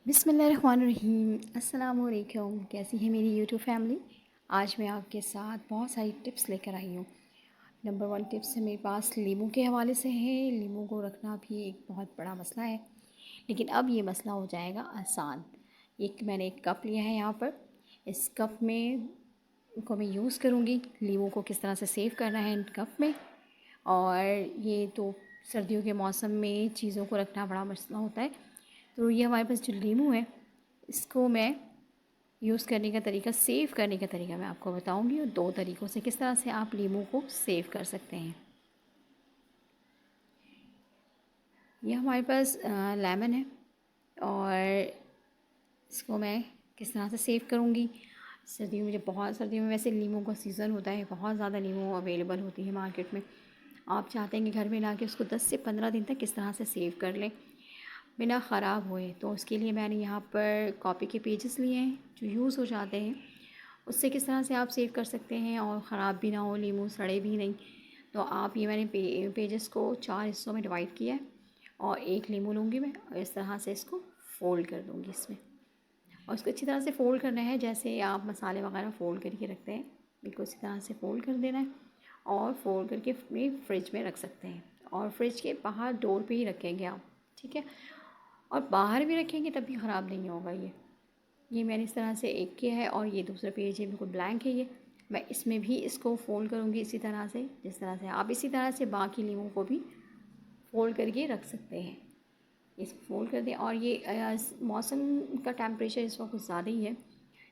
बिस्मिल्लाहिर्रहमानिर्रहीम। अस्सलाम वालेकुम। कैसी है मेरी यूट्यूब फैमिली। आज मैं आपके साथ बहुत सारी टिप्स लेकर आई हूँ। नंबर 1 टिप्स है मेरे पास लीमू के हवाले से है। लीमू को रखना भी एक बहुत बड़ा मसला है, लेकिन अब ये मसला हो जाएगा आसान। मैंने एक कप लिया है यहाँ पर। इस कप में को मैं यूज़ करूँगी। लीमू को किस तरह से सेव करना है इन कप में। और ये तो सर्दियों के मौसम में चीज़ों को रखना बड़ा मसला होता है। तो ये हमारे पास जो लीमू है, इसको मैं यूज़ करने का तरीका, सेव करने का तरीका मैं आपको बताऊंगी, और 2 तरीक़ों से किस तरह से आप लीमू को सेव कर सकते हैं। ये हमारे पास लेमन है, और इसको मैं किस तरह से सेव करूँगी। सर्दियों में वैसे लीमू का सीज़न होता है, बहुत ज़्यादा लीमू अवेलेबल होती है मार्केट में। आप चाहते हैं कि घर में ला के उसको 10 से 15 दिन तक किस तरह से सेव कर लें बिना ख़राब हुए। तो उसके लिए मैंने यहाँ पर कॉपी के पेजेस लिए हैं जो यूज़ हो जाते हैं। उससे किस तरह से आप सेव कर सकते हैं और ख़राब भी ना हो, लीमू सड़े भी नहीं। तो आप ये मैंने पेजेस को 4 हिस्सों में डिवाइड किया है, और एक लीमू लूँगी मैं और इस तरह से इसको फ़ोल्ड कर दूँगी इसमें। और इसको अच्छी तरह से फ़ोल्ड करना है, जैसे आप मसाले वगैरह फ़ोल्ड करके रखते हैं, बिल्कुल इसी तरह से फ़ोल्ड कर देना है। और फ़ोल्ड करके अपने फ्रिज में रख सकते हैं, और फ्रिज के बाहर डोर पे ही रखेंगे आप, ठीक है। और बाहर भी रखेंगे तब भी ख़राब नहीं होगा ये मैंने इस तरह से एक किया है। और ये दूसरा पेज है, बिल्कुल ब्लैंक है ये। मैं इसमें भी इसको फ़ोल्ड करूँगी इसी तरह से, जिस तरह से आप इसी तरह से बाकी लीमू को भी फ़ोल्ड करके रख सकते हैं। इसको फ़ोल्ड कर दें। और ये मौसम का टेम्परेचर इस वक्त कुछ ज़्यादा ही है,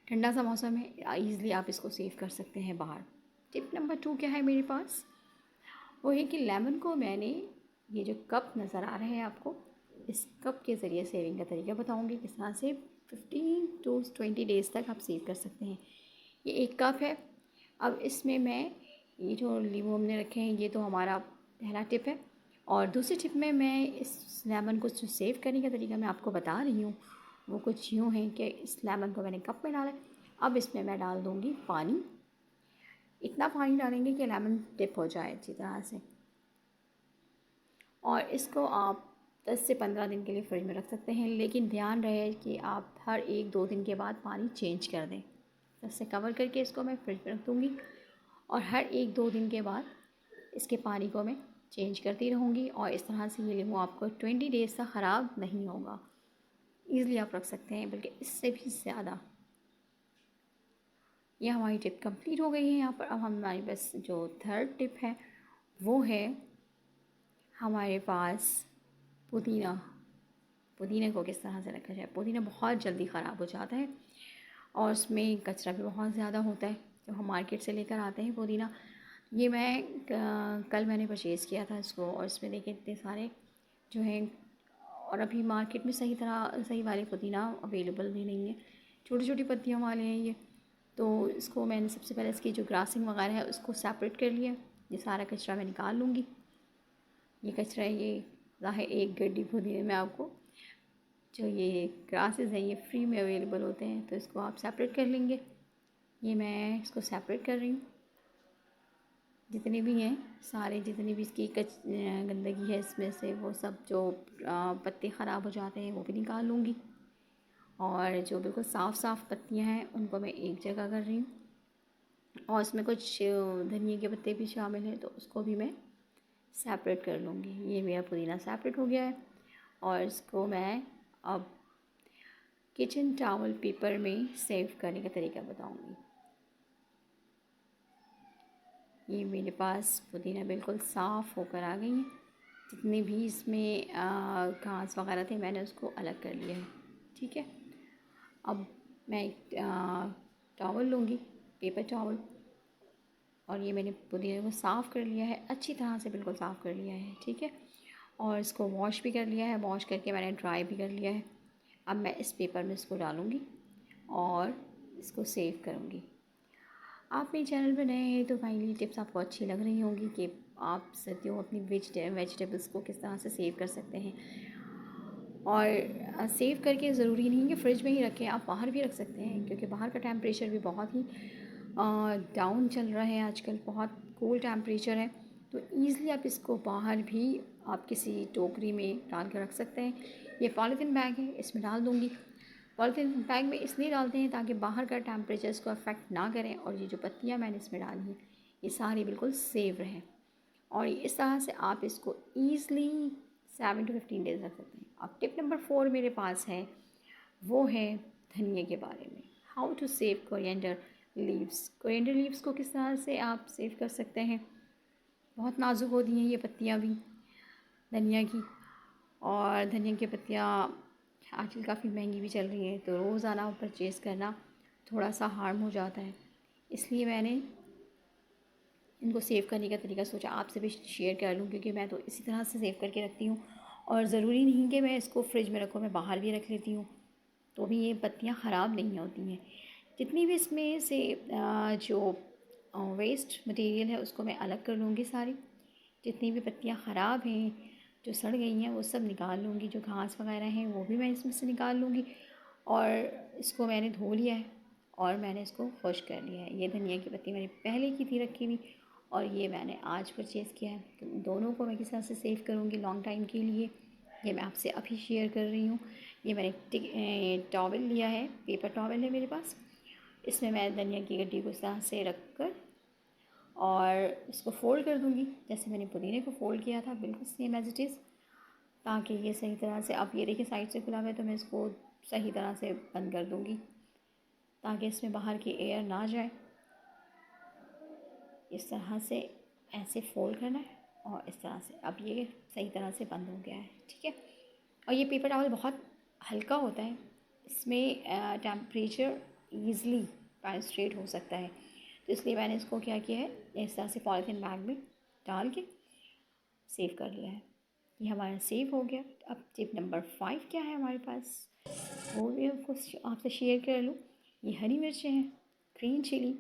ठंडा सा मौसम है, ईज़िली आप इसको सेव कर सकते हैं बाहर। टिप नंबर 2 क्या है मेरे पास, वो है कि लेमन को मैंने, ये जो कप नज़र आ रहे हैं आपको, इस कप के ज़रिए सेविंग का तरीका बताऊंगी किस तरह से 15 to 20 डेज़ तक आप सेव कर सकते हैं। ये एक कप है। अब इसमें मैं ये जो लीमू हमने रखे हैं, ये तो हमारा पहला टिप है। और दूसरी टिप में मैं इस लेमन को जो सेव करने का तरीका मैं आपको बता रही हूँ, वो कुछ यूँ है कि इस लेमन को मैंने कप में डाला। अब इसमें मैं डाल दूँगी पानी। इतना पानी डालेंगे कि लेमन डिप हो जाए अच्छी तरह से। और इसको आप 10 से 15 दिन के लिए फ्रिज में रख सकते हैं, लेकिन ध्यान रहे कि आप हर 1-2 दिन के बाद पानी चेंज कर दें। सबसे कवर करके इसको मैं फ्रिज में रख दूँगी, और हर 1-2 दिन के बाद इसके पानी को मैं चेंज करती रहूँगी। और इस तरह से ये लीमू आपको 20 डेज़ तक ख़राब नहीं होगा। ईज़िली आप रख सकते हैं, बल्कि इससे भी ज़्यादा। ये हमारी टिप कंप्लीट हो गई है यहाँ पर। अब हमारे पास जो थर्ड टिप है, वो है हमारे पास पुदीना। पुदीने को किस तरह से रखा जाए। पुदीना बहुत जल्दी ख़राब हो जाता है, और उसमें कचरा भी बहुत ज़्यादा होता है जब हम मार्केट से लेकर आते हैं पुदीना। ये मैं कल मैंने परचेज़ किया था इसको, और इसमें देखिए इतने सारे जो हैं। और अभी मार्केट में सही वाले पुदीना अवेलेबल भी नहीं है, छोटी छोटी पत्तियों वाले हैं ये। तो इसको मैंने सबसे पहले इसकी जो ग्रासिंग वगैरह है उसको सेपरेट कर लिया। ये सारा कचरा मैं निकाल लूँगी। ये कचरा है, ये है एक गड्डी पुदीने में आपको। जो ये ग्रासेस हैं ये फ्री में अवेलेबल होते हैं, तो इसको आप सेपरेट कर लेंगे। ये मैं इसको सेपरेट कर रही हूँ। जितने भी हैं सारे, जितनी भी इसकी गंदगी है इसमें से, वो सब जो पत्ते ख़राब हो जाते हैं वो भी निकाल लूँगी। और जो बिल्कुल साफ़ साफ़ पत्तियाँ हैं उनको मैं एक जगह कर रही हूँ, और इसमें कुछ धनिए के पत्ते भी शामिल हैं, तो उसको भी मैं सेपरेट कर लूँगी। ये मेरा पुदीना सेपरेट हो गया है। और इसको मैं अब किचन टॉवल पेपर में सेव करने का तरीका बताऊँगी। ये मेरे पास पुदीना बिल्कुल साफ़ होकर आ गई है। जितने भी इसमें घास वगैरह थे मैंने उसको अलग कर लिया है, ठीक है। अब मैं एक टॉवल लूँगी, पेपर टॉवल, और ये मैंने पुदीने को साफ़ कर लिया है, अच्छी तरह से बिल्कुल साफ़ कर लिया है, ठीक है। और इसको वॉश भी कर लिया है, वॉश करके मैंने ड्राई भी कर लिया है। अब मैं इस पेपर में इसको डालूँगी और इसको सेव करूँगी। आप मेरे चैनल पर नए हैं तो फाइनली टिप्स आपको अच्छी लग रही होंगी कि आप सर्दियों अपनी वेजिटेबल्स को किस तरह से सेव कर सकते हैं। और सेव करके ज़रूरी नहीं है कि फ्रिज में ही रखें, आप बाहर भी रख सकते हैं, क्योंकि बाहर का टेम्परेचर भी बहुत ही डाउन चल रहा है आजकल, बहुत कूल टेम्परेचर है। तो ईज़िली आप इसको बाहर भी आप किसी टोकरी में डाल कर रख सकते हैं। ये पॉलीथीन बैग है, इसमें डाल दूँगी। पॉलीथीन बैग में इसलिए डालते हैं ताकि बाहर का टेम्परेचर इसको अफेक्ट ना करें, और ये जो पत्तियाँ मैंने इसमें डाली हैं ये सारी बिल्कुल सेफ रहें। और इस तरह से आप इसको ईज़िली 7 to 15 डेज़ रख सकते हैं। अब टिप नंबर 4 मेरे पास है, वो है धनिए के बारे में। How to save coriander leaves. Coriander leaves को किस तरह से आप सेव कर सकते हैं। बहुत नाजुक होती हैं ये पत्तियाँ भी धनिया की, और धनिया की पत्तियाँ आजकल काफ़ी महंगी भी चल रही हैं, तो रोज़ाना परचेज़ करना थोड़ा सा हार्म हो जाता है। इसलिए मैंने इनको सेव करने का तरीका सोचा आपसे भी शेयर कर लूँ, क्योंकि मैं तो इसी तरह से सेव करके रखती हूँ। और ज़रूरी नहीं कि मैं इसको फ्रिज में रखूँ, मैं बाहर भी रख लेती हूँ, तो भी ये पत्तियाँ ख़राब नहीं होती हैं। जितनी भी इसमें से जो वेस्ट मटेरियल है उसको मैं अलग कर लूँगी सारी। जितनी भी पत्तियाँ ख़राब हैं, जो सड़ गई हैं, वो सब निकाल लूँगी। जो घास वगैरह हैं वो भी मैं इसमें से निकाल लूँगी। और इसको मैंने धो लिया है और मैंने इसको खुश कर लिया है। ये धनिया की पत्ती मैंने पहले की थी रखी हुई, और ये मैंने आज परचेज़ किया है। तो दोनों को मैं किस तरह से सेव करूँगी लॉन्ग टाइम के लिए, ये मैं आपसे अभी शेयर कर रही हूँ। ये मैंने टॉवल लिया है, पेपर टॉवल है मेरे पास। इसमें मैं धनिया की गड्डी को इस तरह से रख कर और इसको फ़ोल्ड कर दूँगी, जैसे मैंने पुदीने को फ़ोल्ड किया था, बिल्कुल सेम एज़ इट इज़, ताकि ये सही तरह से, अब ये देखिए साइड से खुला हुआ है, तो मैं इसको सही तरह से बंद कर दूँगी ताकि इसमें बाहर की एयर ना जाए। इस तरह से ऐसे फ़ोल्ड करना है और इस तरह से, अब ये सही तरह से बंद हो गया है, ठीक है। और ये पेपर टॉवल बहुत हल्का होता है, इसमें टेम्परेचर ईज़िली पेनिट्रेट हो सकता है, तो इसलिए मैंने इसको क्या किया है, इस तरह से पॉलीथीन बैग में डाल के सेव कर लिया है। ये हमारा सेव हो गया। अब टिप नंबर 5 क्या है हमारे पास, वो भी आपको आपसे शेयर कर लूँ। ये हरी मिर्चें हैं, ग्रीन चिली,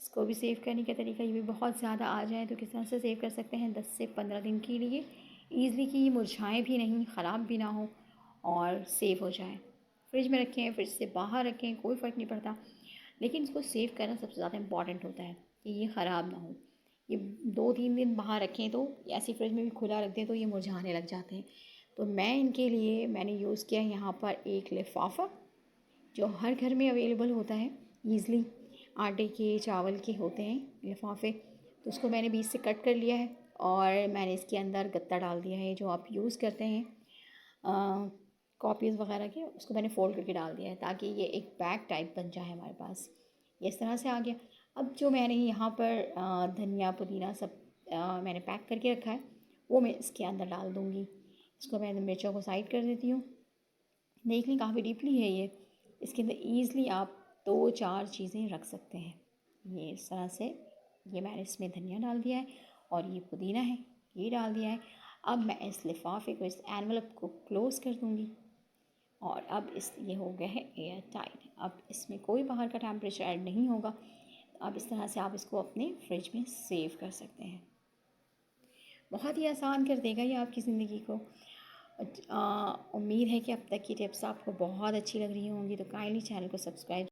इसको भी सेव करने का तरीका, ये भी बहुत ज़्यादा आ जाए तो किस तरह से सेव कर सकते हैं 10 से 15 दिन के लिए ईज़िली, कि ये मुरझाएँ भी नहीं, ख़राब भी ना हो और सेव हो जाए। फ्रिज में रखें, फ्रिज से बाहर रखें, कोई फ़र्क नहीं पड़ता, लेकिन इसको सेव करना सबसे ज़्यादा इम्पॉर्टेंट होता है कि ये ख़राब ना हो। ये 2-3 दिन बाहर रखें तो ऐसी फ्रिज में भी खुला रख दें तो ये मुरझाने लग जाते हैं। तो मैं इनके लिए मैंने यूज़ किया है यहाँ पर एक लिफ़ाफ़ा, जो हर घर में अवेलेबल होता है ईज़िली, आटे के चावल के होते हैं लिफ़ाफ़े, तो उसको मैंने बीच से कट कर लिया है और मैंने इसके अंदर गत्ता डाल दिया है जो आप यूज़ करते हैं कॉपीज़ वगैरह के, उसको मैंने फ़ोल्ड करके डाल दिया है ताकि ये एक बैग टाइप बन जाए हमारे पास। ये इस तरह से आ गया। अब जो मैंने यहाँ पर धनिया पुदीना सब मैंने पैक करके रखा है, वो मैं इसके अंदर डाल दूँगी। इसको मैं मिर्चों को साइड कर देती हूँ। देख लें काफ़ी डीपली है ये, इसके अंदर ईज़िली आप 2-4 चीज़ें रख सकते हैं। ये इस तरह से, ये मैंने इसमें धनिया डाल दिया है और ये पुदीना है, ये डाल दिया है। अब मैं इस लिफ़ाफ़े को, इस एनवलप को क्लोज़ कर दूँगी और अब इस ये हो गया है एयर टाइट। अब इसमें कोई बाहर का टेम्परेचर ऐड नहीं होगा। अब इस तरह से आप इसको अपने फ्रिज में सेव कर सकते हैं। बहुत ही आसान कर देगा ये आपकी ज़िंदगी को। उम्मीद है कि अब तक की टिप्स आपको बहुत अच्छी लग रही होंगी, तो काइंडली चैनल को सब्सक्राइब